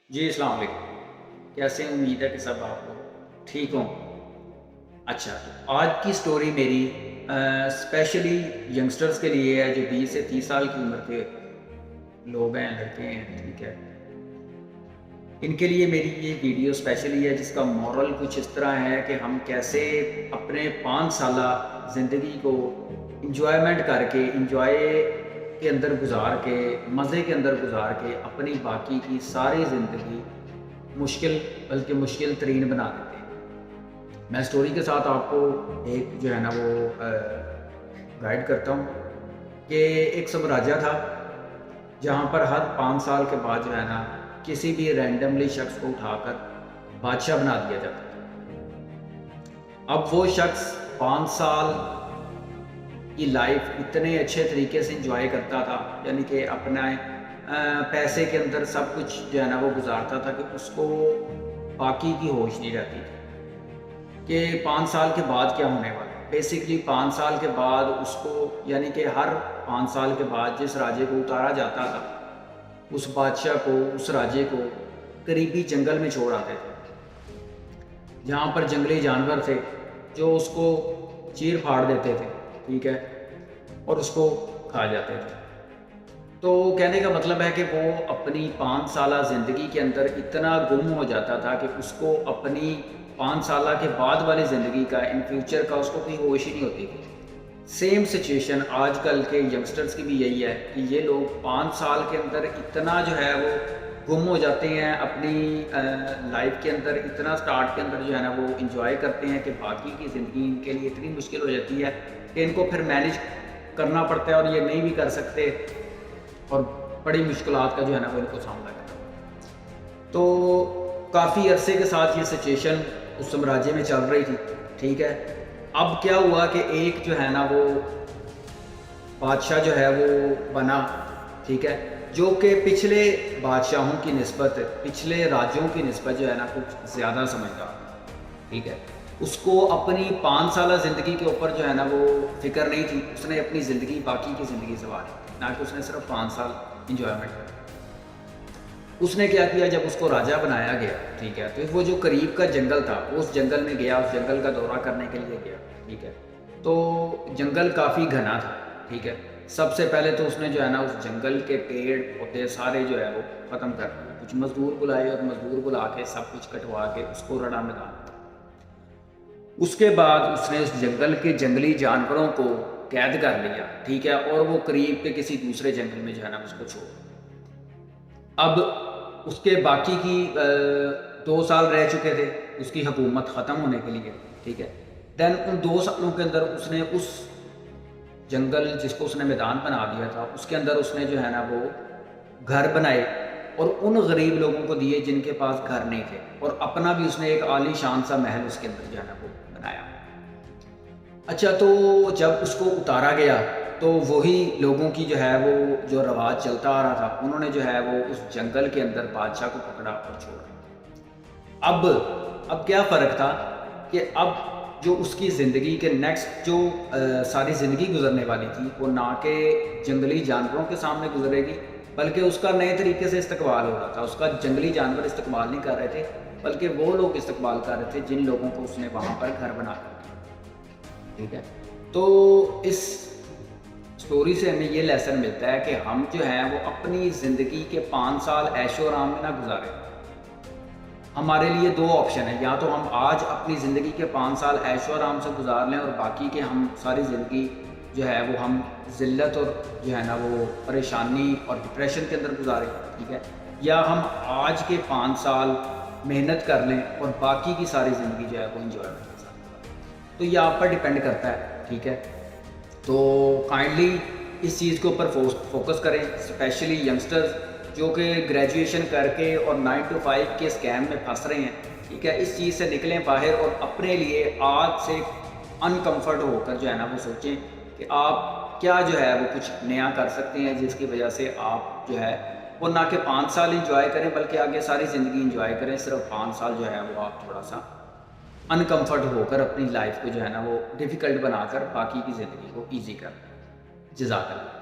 जी, अस्सलाम वालेकुम। कैसे हैं? उम्मीद है कि सब आप लोग ठीक हों। अच्छा, तो आज की स्टोरी मेरी स्पेशली यंगस्टर्स के लिए है जो 20 से 30 साल की उम्र के लोग हैं, लड़के हैं, ठीक है। इनके लिए मेरी ये वीडियो स्पेशली है जिसका मोरल कुछ इस तरह है कि हम कैसे अपने 5 साला ज़िंदगी को एन्जॉयमेंट करके एन्जॉय के अंदर गुज़ार के, मज़े के अंदर गुज़ार के अपनी बाकी की सारी ज़िंदगी मुश्किल बल्कि मुश्किल तरीन बना देते हैं। मैं स्टोरी के साथ आपको एक जो है ना वो गाइड करता हूँ कि एक साम्राज्य था जहाँ पर हर 5 साल के बाद जो है ना किसी भी रैंडमली शख्स को उठाकर बादशाह बना दिया जाता था। अब वो शख्स 5 साल की लाइफ इतने अच्छे तरीके से एंजॉय करता था, यानी कि अपना पैसे के अंदर सब कुछ जो है ना वो गुजारता था कि उसको बाकी की होश नहीं रहती थी कि 5 साल के बाद क्या होने वाला है। बेसिकली 5 साल के बाद उसको, यानी कि हर 5 साल के बाद जिस राजे को उतारा जाता था उस बादशाह को, उस राजे को करीबी जंगल में छोड़ आते थे जहाँ पर जंगली जानवर थे जो उसको चीर फाड़ देते थे, ठीक है, और उसको खा जाते थे। तो कहने का मतलब है कि वो अपनी 5 साला ज़िंदगी के अंदर इतना गुम हो जाता था कि उसको अपनी 5 साला के बाद वाली ज़िंदगी का, इन फ्यूचर का उसको कोई होश ही नहीं होती थी। सेम सिचुएशन आजकल के यंगस्टर्स की भी यही है कि ये लोग 5 साल के अंदर इतना जो है वो गुम हो जाते हैं अपनी लाइफ के अंदर, इतना स्टार्ट के अंदर जो है ना वो इंजॉय करते हैं कि बाकी की ज़िंदगी इनके लिए इतनी मुश्किल हो जाती है कि इनको फिर मैनेज करना पड़ता है और ये नहीं भी कर सकते और बड़ी मुश्किलात का जो है ना वो इनको सामना करना पड़ता है। तो काफ़ी अरसे के साथ ये सिचुएशन उस साम्राज्य में चल रही थी, ठीक है। अब क्या हुआ कि एक जो है ना वो बादशाह जो है वो बना, ठीक है, जो कि पिछले बादशाहों की निस्बत, पिछले राज्यों की निस्बत जो है ना कुछ ज़्यादा समझदार, ठीक है। उसको अपनी 5 साला ज़िंदगी के ऊपर जो है ना वो फ़िक्र नहीं थी, उसने अपनी ज़िंदगी, बाकी की ज़िंदगी सँवारी, ना कि उसने सिर्फ 5 साल एन्जॉयमेंट करा। उसने क्या किया, जब उसको राजा बनाया गया, ठीक है, तो वो जो करीब का जंगल था उस जंगल में गया, उस जंगल का दौरा करने के लिए गया, ठीक है। तो जंगल काफ़ी घना था, ठीक है। सबसे पहले तो उसने जो है ना उस जंगल के पेड़ पौधे सारे जो है वो ख़त्म कर दिए, कुछ मज़दूर बुलाए और मज़दूर बुला के सब कुछ कटवा के उसको रड़ा मैदान किया। उसके बाद उसने उस जंगल के जंगली जानवरों को कैद कर लिया, ठीक है, और वो करीब के किसी दूसरे जंगल में जो है ना उसको छोड़ दिया। अब उसके बाकी की 2 साल रह चुके थे उसकी हुकूमत ख़त्म होने के लिए, ठीक है। देन उन 2 सालों के अंदर उसने उस जंगल जिसको उसने मैदान बना दिया था, उसके अंदर उसने जो है ना वो घर बनाए और उन गरीब लोगों को दिए जिनके पास घर नहीं थे, और अपना भी उसने एक आलीशान सा महल उसके अंदर जो है ना वो बनाया। अच्छा, तो जब उसको उतारा गया तो वही लोगों की जो है वो जो रवाज चलता आ रहा था, उन्होंने जो है वो उस जंगल के अंदर बादशाह को पकड़ा और छोड़ा। अब क्या फ़र्क था कि अब जो उसकी ज़िंदगी के नेक्स्ट जो सारी ज़िंदगी गुजरने वाली थी वो ना कि जंगली जानवरों के सामने गुजरेगी, बल्कि उसका नए तरीके से इस्तकबाल हो रहा था। उसका जंगली जानवर इस्तकबाल नहीं कर रहे थे, बल्कि वो लोग इस्तकबाल कर रहे थे जिन लोगों को उसने वहाँ पर घर बना कर दिया, ठीक है। तो इस स्टोरी से हमें ये लेसन मिलता है कि हम जो हैं वो अपनी ज़िंदगी के 5 साल ऐशो आराम में ना गुजारें। हमारे लिए 2 ऑप्शन है, या तो हम आज अपनी ज़िंदगी के 5 साल ऐशो आराम से गुजार लें और बाकी के हम सारी ज़िंदगी जो है वो हम ज़िल्लत और जो है ना वो परेशानी और डिप्रेशन के अंदर गुजारें, ठीक है। या हम आज के 5 साल मेहनत कर लें और बाकी की सारी ज़िंदगी जो है वो एंजॉयमेंट के साथ गुजारें। तो ये आप पर डिपेंड करता है, ठीक है। तो काइंडली इस चीज़ के ऊपर फोकस करें, स्पेशली यंगस्टर्स जो कि ग्रेजुएशन करके और 9 to 5 के स्कैम में फंस रहे हैं, ठीक है। इस चीज़ से निकलें बाहर और अपने लिए आज से अनकम्फर्ट होकर जो है ना वो सोचें कि आप क्या जो है वो कुछ नया कर सकते हैं जिसकी वजह से आप जो है वो ना कि 5 साल इंजॉय करें बल्कि आगे सारी ज़िंदगी इंजॉय करें। सिर्फ 5 साल जो है वो आप थोड़ा सा अनकम्फर्ट होकर अपनी लाइफ को जो है ना वो डिफ़िकल्ट बनाकर बाकी की ज़िंदगी को ईज़ी कर लें। जज़ाकल्लाह।